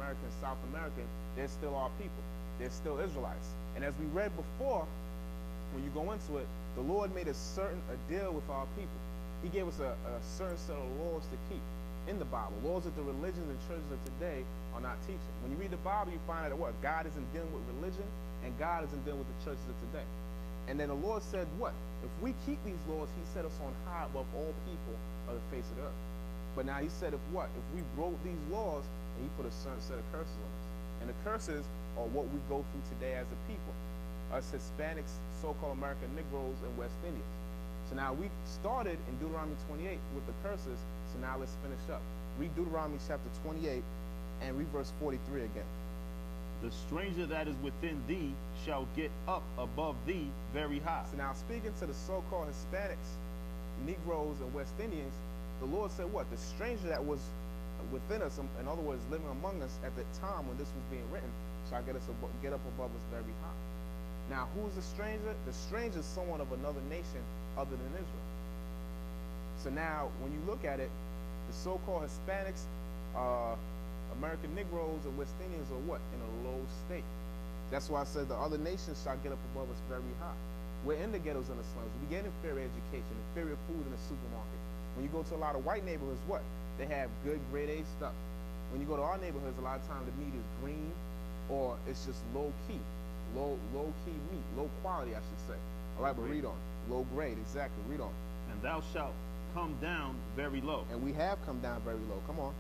American, South American, they're still our people. They're still Israelites. And as we read before, when you go into it, the Lord made a deal with our people. He gave us a certain set of laws to keep in the Bible, laws that the religions and churches of today are not teaching. When you read the Bible, you find out what? God isn't dealing with religion, and God isn't dealing with the churches of today. And then the Lord said what? If we keep these laws, he set us on high above all people of the face of the earth. But now he said, if we broke these laws, and he put a certain set of curses on us. And the curses are what we go through today as a people. Us Hispanics, so-called American Negroes, and West Indians. So now we started in Deuteronomy 28 with the curses, so now let's finish up. Read Deuteronomy chapter 28 and read verse 43 again. The stranger that is within thee shall get up above thee very high. So now speaking to the so-called Hispanics, Negroes, and West Indians, the Lord said what? The stranger that was within us, in other words, living among us at the time when this was being written, shall get up above us very high. Now, who's the stranger? The stranger is someone of another nation other than Israel. So now, when you look at it, the so-called Hispanics, American Negroes, and West Indians are what? In a low state. That's why I said the other nations shall get up above us very high. We're in the ghettos and the slums. We get inferior education, inferior food in the supermarket. When you go to a lot of white neighborhoods, what? They have good grade A stuff. When you go to our neighborhoods, a lot of times the meat is green, or it's just low-key. Low-key meat, low quality, I should say. All right, but read on. Low grade, exactly. Read on. And thou shalt come down very low. And we have come down very low. Come on.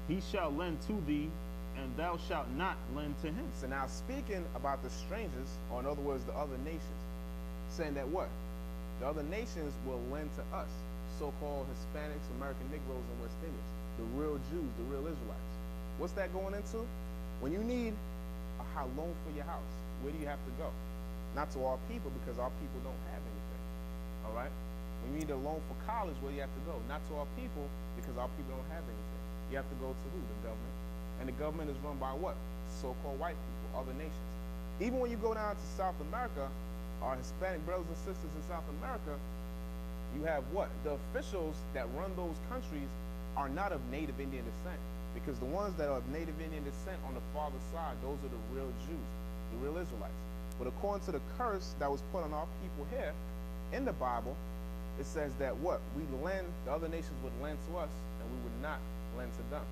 He shall lend to thee, and thou shalt not lend to him. So now speaking about the strangers, or in other words, the other nations, saying that what? The other nations will lend to us, so-called Hispanics, American Negroes, and West Indians, the real Jews, the real Israelites. What's that going into? When you need a loan for your house, where do you have to go? Not to our people, because our people don't have anything. All right? When you need a loan for college, where do you have to go? Not to our people, because our people don't have anything. You have to go to who? The government. And the government is run by what? So-called white people, other nations. Even when you go down to South America, our Hispanic brothers and sisters in South America, you have what? The officials that run those countries are not of Native Indian descent. Because the ones that are of Native Indian descent on the father's side, those are the real Jews, the real Israelites. But according to the curse that was put on our people here in the Bible, it says that what? The other nations would lend to us, and we would not lend to them.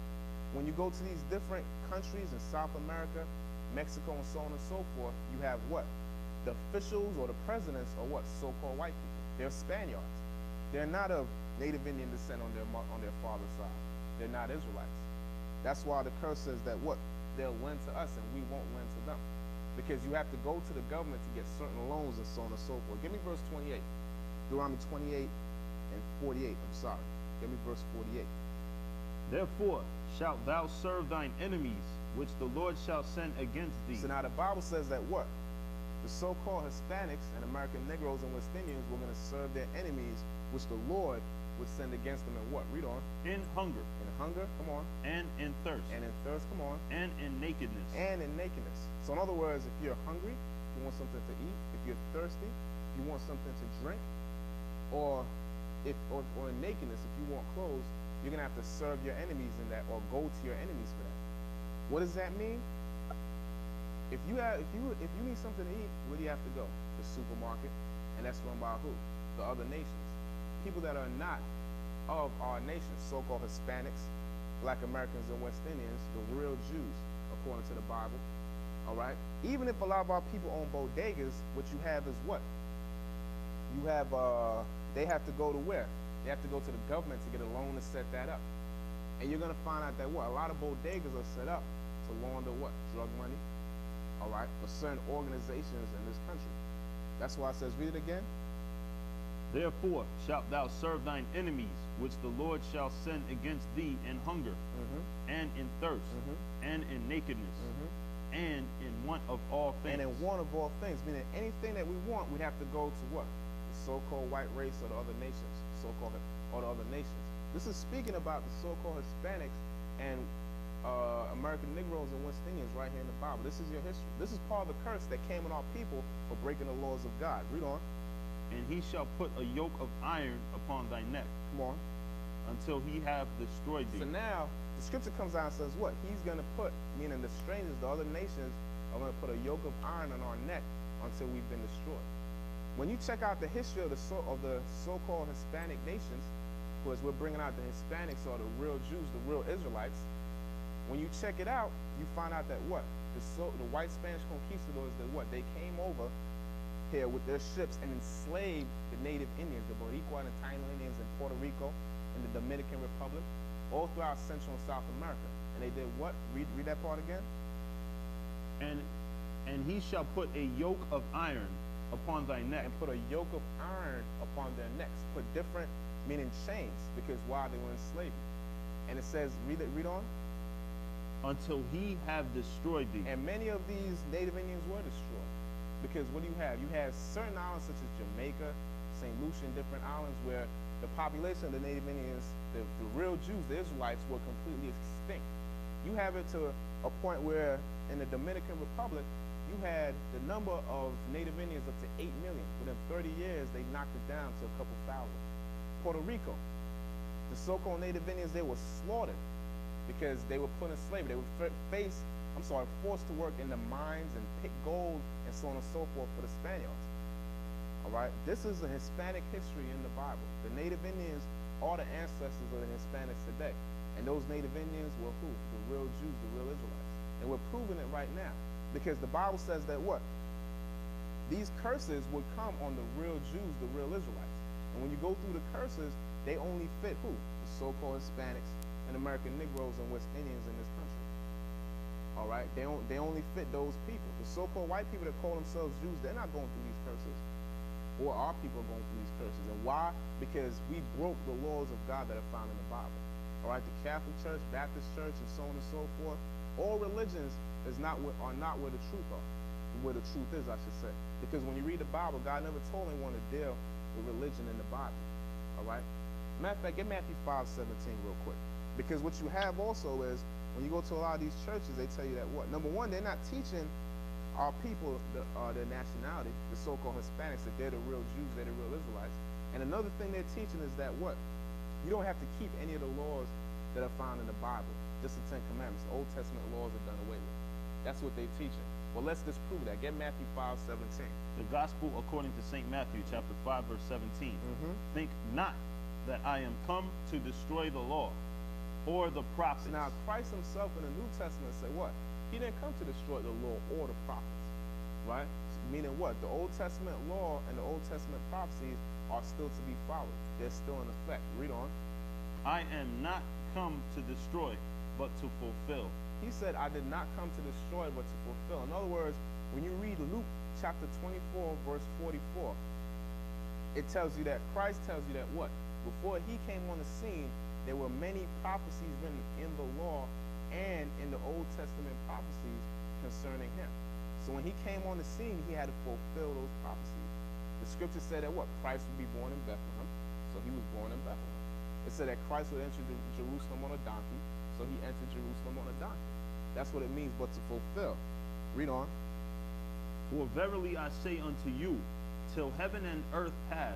When you go to these different countries in South America, Mexico, and so on and so forth, you have what? The officials or the presidents are what? So-called white people. They're Spaniards. They're not of Native Indian descent on their father's side. They're not Israelites. That's why the curse says that what? They'll lend to us and we won't lend to them. Because you have to go to the government to get certain loans and so on and so forth. Give me verse 28. Deuteronomy 28 and 48. I'm sorry. Give me verse 48. Therefore shalt thou serve thine enemies, which the Lord shall send against thee. So now the Bible says that what? The so-called Hispanics and American Negroes and West Indians were going to serve their enemies, which the Lord would send against them in what? Read on. In hunger. In hunger, come on. And in thirst. And in thirst, come on. And in nakedness. And in nakedness. So in other words, if you're hungry, you want something to eat. If you're thirsty, you want something to drink. Or in nakedness, if you want clothes, you're going to have to serve your enemies in that, or go to your enemies for that. What does that mean? If you need something to eat, where do you have to go? The supermarket. And that's run by who? The other nations. People that are not of our nation, so-called Hispanics, Black Americans, and West Indians, the real Jews, according to the Bible. All right? Even if a lot of our people own bodegas, what you have is what? You have, they have to go to where? They have to go to the government to get a loan to set that up. And you're going to find out that what? A lot of bodegas are set up to launder what? Drug money. All right? For certain organizations in this country. That's why it says, read it again. Therefore shalt thou serve thine enemies, which the Lord shall send against thee in hunger, and in thirst, and in nakedness, and in want of all things. And in want of all things, meaning anything that we want, we'd have to go to what? The so-called white race or the other nations, so-called or the other nations. This is speaking about the so-called Hispanics and American Negroes and West Indians right here in the Bible. This is your history. This is part of the curse that came on our people for breaking the laws of God. Read on. And he shall put a yoke of iron upon thy neck. Come on. Until he have destroyed thee. So now, the scripture comes out and says what? He's going to put, meaning the strangers, the other nations, are going to put a yoke of iron on our neck until we've been destroyed. When you check out the history of the so-called Hispanic nations, because we're bringing out the Hispanics or the real Jews, the real Israelites, when you check it out, you find out that what? The white Spanish conquistadors, that what? They came over here with their ships and enslaved the native Indians, the Boricua and the Taino Indians in Puerto Rico and the Dominican Republic, all throughout Central and South America. And they did what? Read that part again. And he shall put a yoke of iron upon thy neck. And put a yoke of iron upon their necks. Put different, meaning chains, because why? They were in slavery. And it says, read on. Until he have destroyed thee. And many of these native Indians were destroyed. Because what do you have? You have certain islands such as Jamaica, St. Lucia, and different islands where the population of the native Indians, the real Jews, the Israelites, were completely extinct. You have it to a point where in the Dominican Republic, you had the number of native Indians up to 8 million. Within 30 years, they knocked it down to a couple thousand. Puerto Rico, the so-called native Indians, they were slaughtered because they were put in slavery. They were forced to work in the mines and pick gold and so on and so forth for the Spaniards. All right, this is a Hispanic history in the Bible. The native Indians are the ancestors of the Hispanics today. And those native Indians were who? The real Jews, the real Israelites. And we're proving it right now. Because the Bible says that what? These curses would come on the real Jews, the real Israelites. And when you go through the curses, they only fit who? The so-called Hispanics and American Negroes and West Indians in this country. All right? They only fit those people. The so-called white people that call themselves Jews, they're not going through these curses. Or our people are going through these curses. And why? Because we broke the laws of God that are found in the Bible. All right? The Catholic Church, Baptist Church, and so on and so forth. All religions are not where the truth are. Where the truth is, I should say. Because when you read the Bible, God never told anyone to deal with religion in the Bible. All right? Matter of fact, get Matthew 5:17 real quick. Because what you have also is, when you go to a lot of these churches, they tell you that what? Number one, they're not teaching our people their nationality, the so-called Hispanics, that they're the real Jews, they're the real Israelites. And another thing they're teaching is that what? You don't have to keep any of the laws that are found in the Bible. Just the 10 Commandments. Old Testament laws are done away with. That's what they're teaching. Well, let's disprove that. Get Matthew 5:17. The gospel according to St. Matthew, chapter 5, verse 17. Think not that I am come to destroy the law or the prophets. So now, Christ himself in the New Testament said what? He didn't come to destroy the law or the prophets, right? Meaning what? The Old Testament law and the Old Testament prophecies are still to be followed. They're still in effect. Read on. I am not come to destroy, but to fulfill. He said, I did not come to destroy, but to fulfill. In other words, when you read Luke chapter 24, verse 44, it tells you that, Christ tells you that what? Before he came on the scene, there were many prophecies written in the law and in the Old Testament prophecies concerning him. So when he came on the scene, he had to fulfill those prophecies. The scripture said that what? Christ would be born in Bethlehem. So he was born in Bethlehem. It said that Christ would enter Jerusalem on a donkey. So he entered Jerusalem on a donkey. That's what it means, but to fulfill. Read on. For verily I say unto you, till heaven and earth pass,